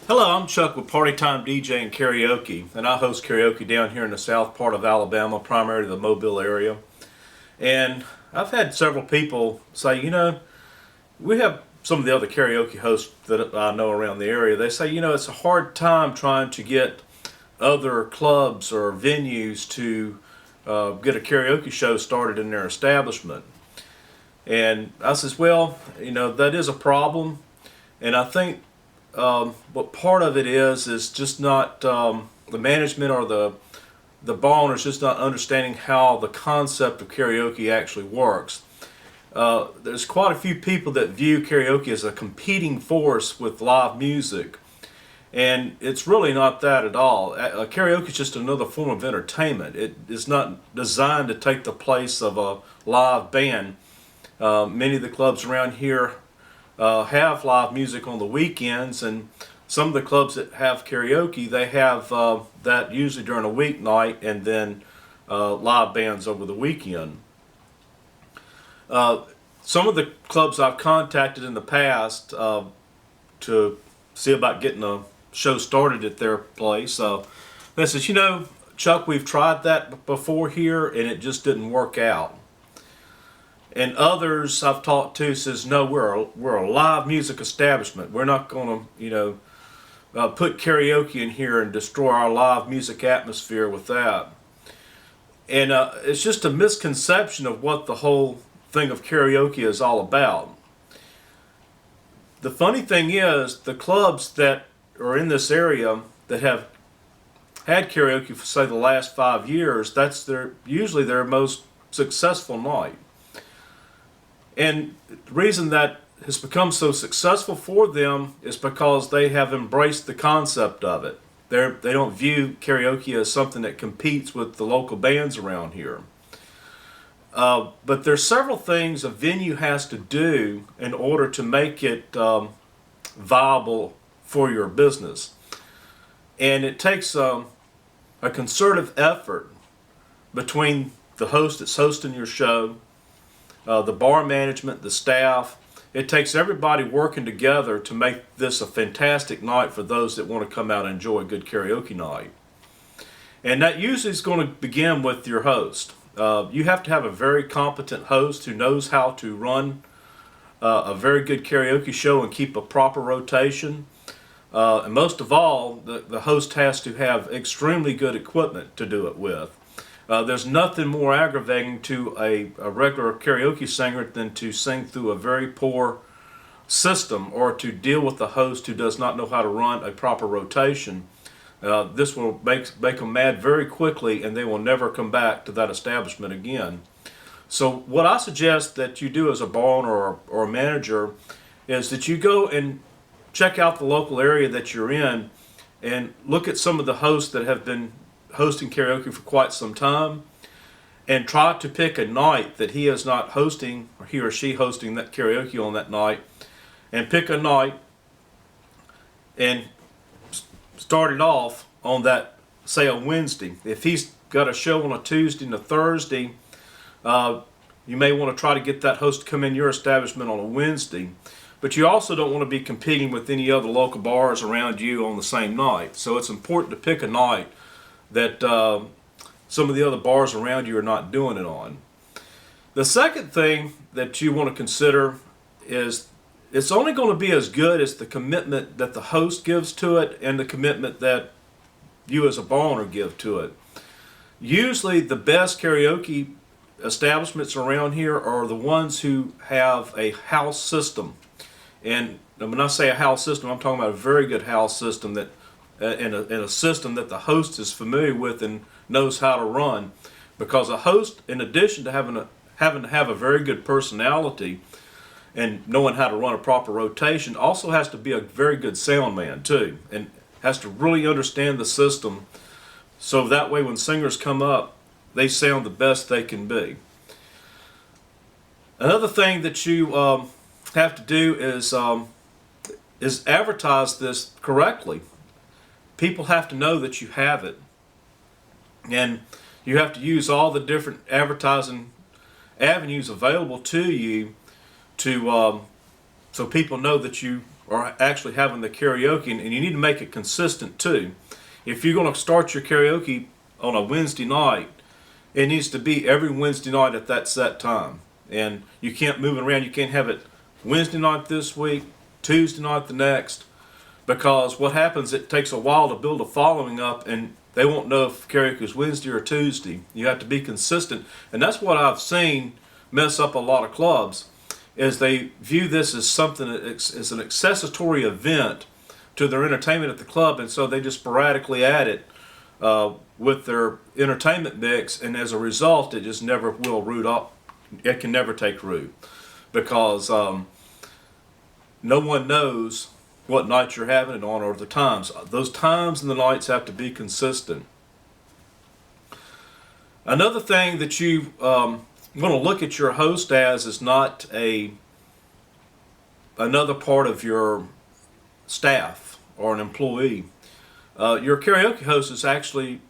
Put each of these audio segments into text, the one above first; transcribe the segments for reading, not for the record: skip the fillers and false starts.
Hello, I'm Chuck with Party Time DJ and Karaoke, and I host karaoke down here in the south part of Alabama, primarily the Mobile area. And I've had several people say, we have some of the other karaoke hosts that I know around the area. They say, it's a hard time trying to get other clubs or venues to get a karaoke show started in their establishment. And I says, well, that is a problem. And I think what part of it is just not the management or the bar owners just not understanding how the concept of karaoke actually works. There's quite a few people that view karaoke as a competing force with live music, and it's really not that at all. Karaoke is just another form of entertainment. It is not designed to take the place of a live band. Many of the clubs around here have live music on the weekends, and some of the clubs that have karaoke, they have that usually during a weeknight and then live bands over the weekend. Some of the clubs I've contacted in the past to see about getting a show started at their place, they says, Chuck, we've tried that before here and it just didn't work out. And others I've talked to says, no, we're a live music establishment. We're not going to, put karaoke in here and destroy our live music atmosphere with that. And it's just a misconception of what the whole thing of karaoke is all about. The funny thing is, the clubs that are in this area that have had karaoke for, say, the last 5 years, that's usually their most successful night. And the reason that has become so successful for them is because they have embraced the concept of it. They don't view karaoke as something that competes with the local bands around here. But there's several things a venue has to do in order to make it viable for your business. And it takes a concerted effort between the host that's hosting your show, the bar management, the staff. It takes everybody working together to make this a fantastic night for those that want to come out and enjoy a good karaoke night. And that usually is going to begin with your host. You have to have a very competent host who knows how to run a very good karaoke show and keep a proper rotation. And most of all, the host has to have extremely good equipment to do it with. There's nothing more aggravating to a regular karaoke singer than to sing through a very poor system or to deal with a host who does not know how to run a proper rotation. This will make them mad very quickly, and they will never come back to that establishment again. So what I suggest that you do as a bar owner or a manager is that you go and check out the local area that you're in and look at some of the hosts that have been hosting karaoke for quite some time, and try to pick a night that he is not hosting, or he or she hosting that karaoke on that night, and pick a night and start it off on that, say, a Wednesday. If he's got a show on a Tuesday and a Thursday, you may want to try to get that host to come in your establishment on a Wednesday. But you also don't want to be competing with any other local bars around you on the same night. So it's important to pick a night that some of the other bars around you are not doing it on. The second thing that you want to consider is it's only going to be as good as the commitment that the host gives to it and the commitment that you as a bar owner give to it. Usually the best karaoke establishments around here are the ones who have a house system. And when I say a house system, I'm talking about a very good house system that and a system that the host is familiar with and knows how to run. Because a host, in addition to having to have a very good personality and knowing how to run a proper rotation, also has to be a very good sound man too, and has to really understand the system, so that way when singers come up, they sound the best they can be. Another thing that you have to do is advertise this correctly. People have to know that you have it, and you have to use all the different advertising avenues available to you to so people know that you are actually having the karaoke, and you need to make it consistent too. If you're going to start your karaoke on a Wednesday night, it needs to be every Wednesday night at that set time. And you can't move it around. You can't have it Wednesday night this week, Tuesday night the next, because what happens, it takes a while to build a following up, and they won't know if karaoke is Wednesday or Tuesday. You have to be consistent. And that's what I've seen mess up a lot of clubs, is they view this as something, as an accessory event to their entertainment at the club, and so they just sporadically add it with their entertainment mix, and as a result, it just never will root up. It can never take root, because no one knows what night you're having it on or the times. Those times and the nights have to be consistent. Another thing that you want to look at your host as is not another part of your staff or an employee. Your karaoke host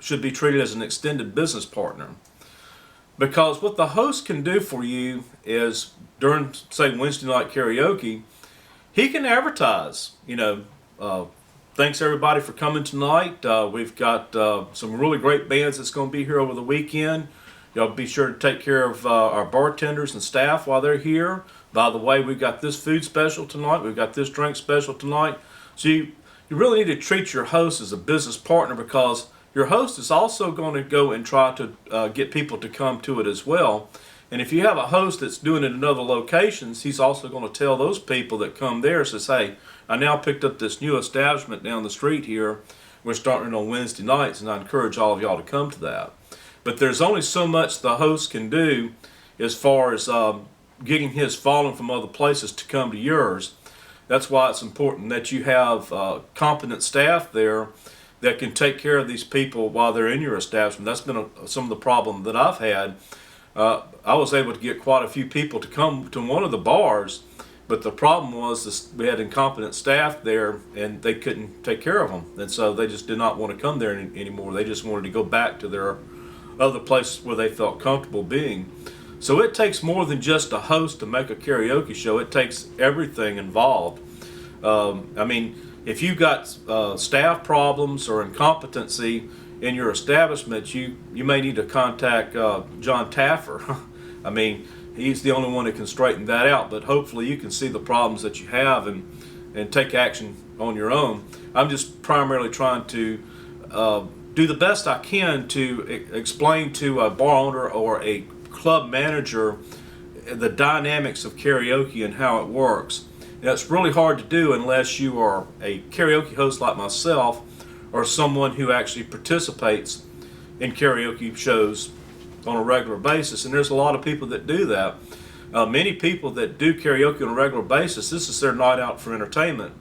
should be treated as an extended business partner, because what the host can do for you is, during, say, Wednesday night karaoke, he can advertise, thanks everybody for coming tonight. We've got some really great bands that's going to be here over the weekend. Y'all be sure to take care of our bartenders and staff while they're here. By the way, we've got this food special tonight. We've got this drink special tonight. So you really need to treat your host as a business partner, because your host is also going to go and try to get people to come to it as well. And if you have a host that's doing it in other locations, he's also going to tell those people that come there, says, hey, I now picked up this new establishment down the street here. We're starting on Wednesday nights, and I encourage all of y'all to come to that. But there's only so much the host can do as far as getting his following from other places to come to yours. That's why it's important that you have competent staff there that can take care of these people while they're in your establishment. That's been some of the problem that I've had. I was able to get quite a few people to come to one of the bars, but the problem was we had incompetent staff there, and they couldn't take care of them, and so they just did not want to come there anymore. They just wanted to go back to their other place where they felt comfortable being. So it takes more than just a host to make a karaoke show. It takes everything involved. If you've got staff problems or incompetency in your establishment, you may need to contact John Taffer. He's the only one that can straighten that out, but hopefully you can see the problems that you have and take action on your own. I'm just primarily trying to do the best I can to explain to a bar owner or a club manager the dynamics of karaoke and how it works. That's really hard to do unless you are a karaoke host like myself, or someone who actually participates in karaoke shows on a regular basis. And there's a lot of people that do that. Many people that do karaoke on a regular basis, this is their night out for entertainment.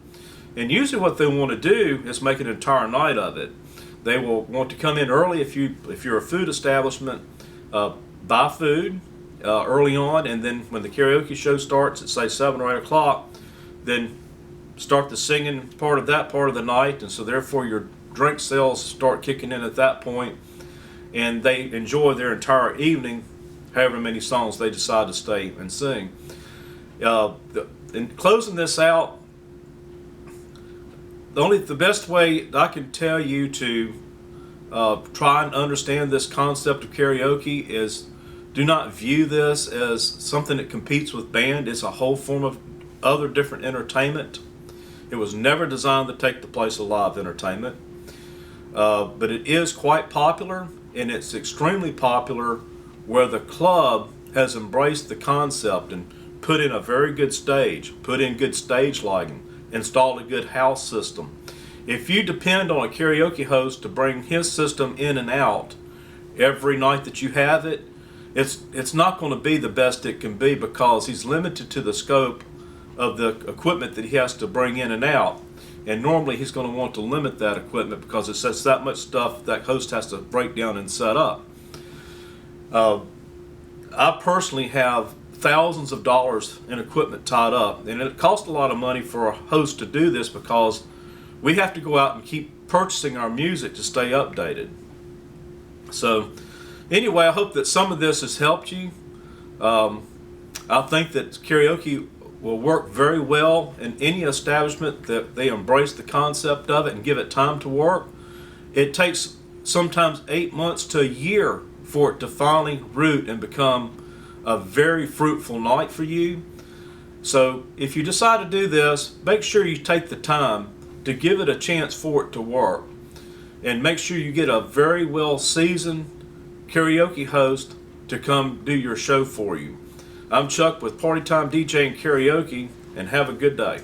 And usually what they want to do is make an entire night of it. They will want to come in early if you're a food establishment, buy food early on, and then when the karaoke show starts at say 7 or 8 o'clock, then start the singing part of the night, and so therefore your drink sales start kicking in at that point, and they enjoy their entire evening, however many songs they decide to stay and sing. In closing this out, the best way I can tell you to try and understand this concept of karaoke is, do not view this as something that competes with band. It's a whole form of other different entertainment. It was never designed to take the place of live entertainment, but it is quite popular, and it's extremely popular where the club has embraced the concept and put in a very good stage, put in good stage lighting, installed a good house system. If you depend on a karaoke host to bring his system in and out every night that you have it, it's not going to be the best it can be, because he's limited to the scope of the equipment that he has to bring in and out. And normally he's going to want to limit that equipment because it says that much stuff that host has to break down and set up. I personally have thousands of dollars in equipment tied up, and it costs a lot of money for a host to do this because we have to go out and keep purchasing our music to stay updated. So anyway, I hope that some of this has helped you. I think that karaoke will work very well in any establishment that they embrace the concept of it and give it time to work. It takes sometimes 8 months to a year for it to finally root and become a very fruitful night for you. So if you decide to do this, make sure you take the time to give it a chance for it to work. And make sure you get a very well seasoned karaoke host to come do your show for you. I'm Chuck with Party Time DJ and Karaoke, and have a good day.